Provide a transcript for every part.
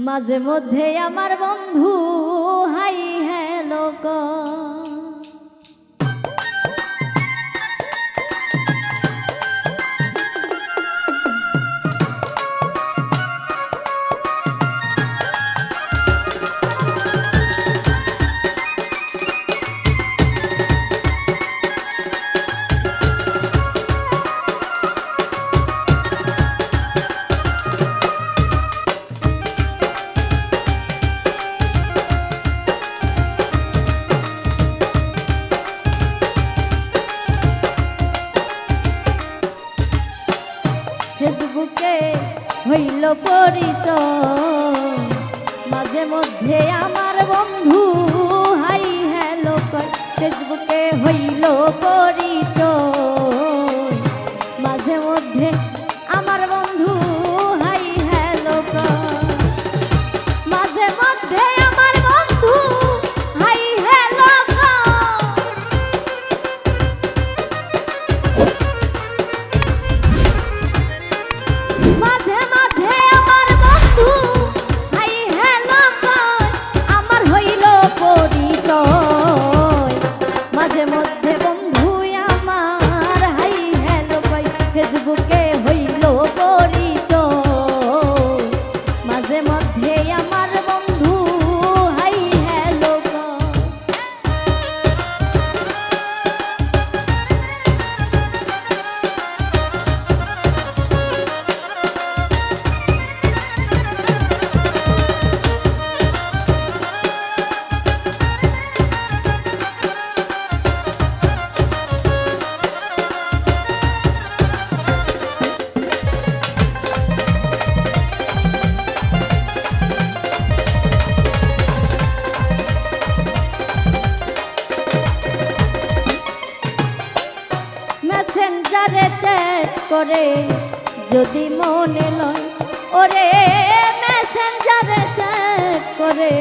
মাঝে মধ্যে আমার বন্ধু হাই হ্যালো ফেসবুকে হইল পরিচয়, মাঝে মধ্যে আমার বন্ধু হাই হ্যালো কয়। ফেসবুকে হইল পরিচয়, মাঝে মধ্যে আমার বন্ধু হাই হ্যালো কয়। মাঝে মধ্যে আমার বন্ধু হাই হ্যালো কয়। মাঝে মাঝে আমার বন্ধু হাই হ্যালো কয়, আমার হইল পরিচয়। মাঝে মধ্যে বন্ধু আমার হাই হ্যালো কয়, ফেসবুকে হইল পরিচয়। মাঝে মধ্যে আমার বন্ধু হাই হ্যালো কয়। মেসেঞ্জারে চ্যাট করে যদি মনে লয়, ওরে মেসেঞ্জারে চ্যাট করে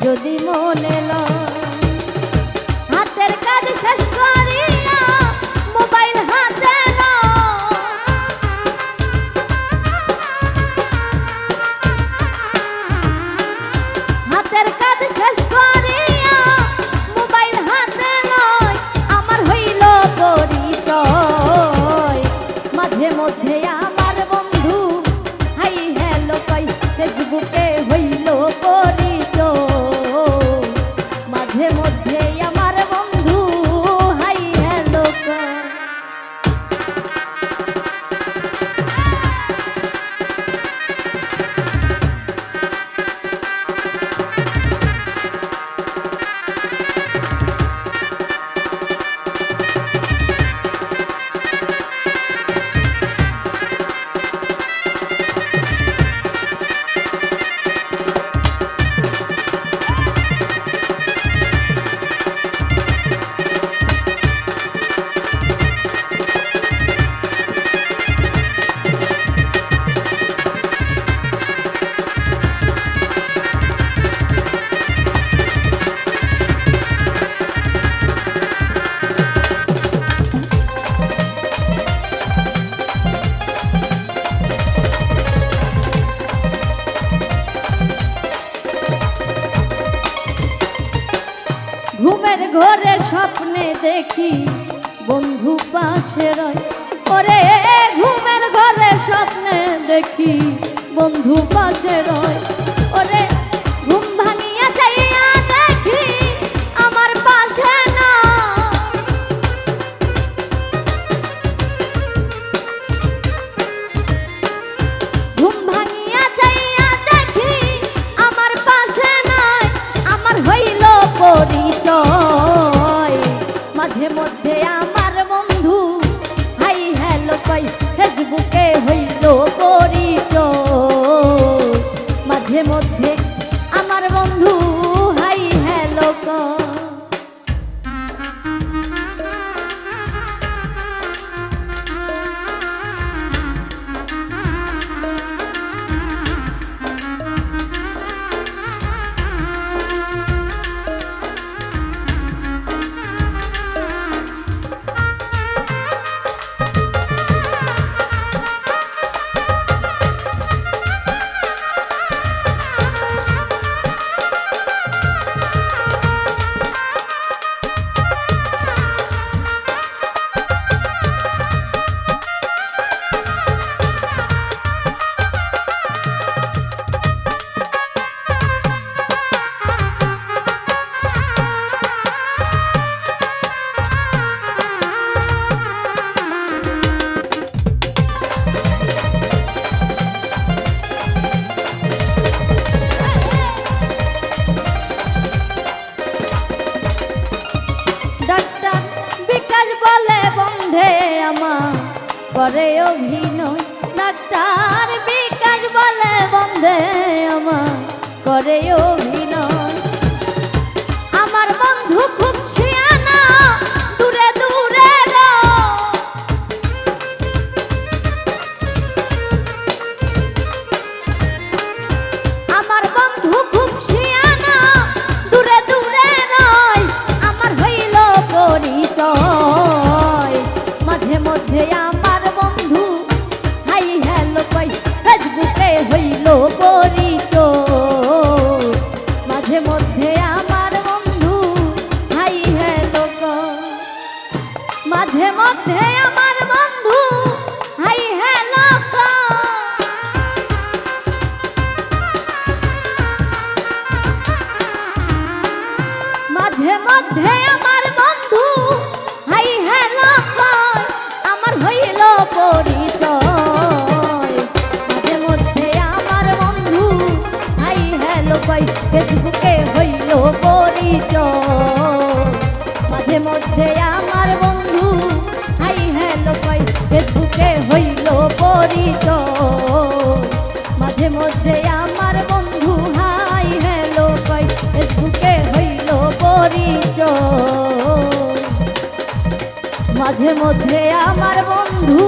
যদি মনে লয়। হাতের কাজ শেষ করিয়া মোবাইল হাতে লয়। হাতের কাজ শেষ করিয়া মোবাইল হাতে লয়, আমার হইল পরিচয়। মাঝে মধ্যে আমার বন্ধু হাই হ্যালো কয়, ফেসবুকে হইল পরিচয়। মাঝে মধ্যে আমার বন্ধু হাই হ্যালো কয়। ঘুমের ঘরে স্বপ্নে দেখি বন্ধু পাশে রয়, ওরে ঘুমের ঘরে স্বপ্নে দেখি বন্ধু পাশে রয়। ওরে ঘুম ভাঙিয়া যাইয়া দেখি আমার পাশে না। ঘুম ভাঙিয়া যাইয়া দেখি আমার পাশে নাই, আমার হইল পরিচয়। মাঝে মধ্যে আমার বন্ধু হাই হ্যালো কয়, ফেসবুকে হইল পরিচয়। মাঝে করে অভিনয়। ডাক্তার বিকাশ বলে বন্ধে আমার করে অভিনয়। আমার বন্ধু খুব শিয়ানা, দূরে দূরে আমার বন্ধু খুব শিয়ানা, দূরে দূরে রয়। আমার হইল পরিচয়, মাঝে মধ্যে আমার বন্ধু হাই হ্যালো কই, ফেসবুকে হইল পরিচয়। মাঝে মধ্যে আমার বন্ধু হাই হ্যালো কই, মাঝে মধ্যে আমার বন্ধু হাই হ্যালো কই। মাঝে মধ্যে আমার বন্ধু হাই হ্যালো কই, আমার হইল পরিচয়। মাঝে মধ্যে আমার বন্ধু হাই হ্যালো কই, ফেসবুকে হইল পরিচয়। মাঝে মধ্যে আমার বন্ধু হাই হ্যালো কই, ফেসবুকে হইল পরিচয়। মাঝে মধ্যে আমার বন্ধু হাই হ্যালো কই, ফেসবুকে হইল পরিচয়। মাঝে মধ্যে আমার বন্ধু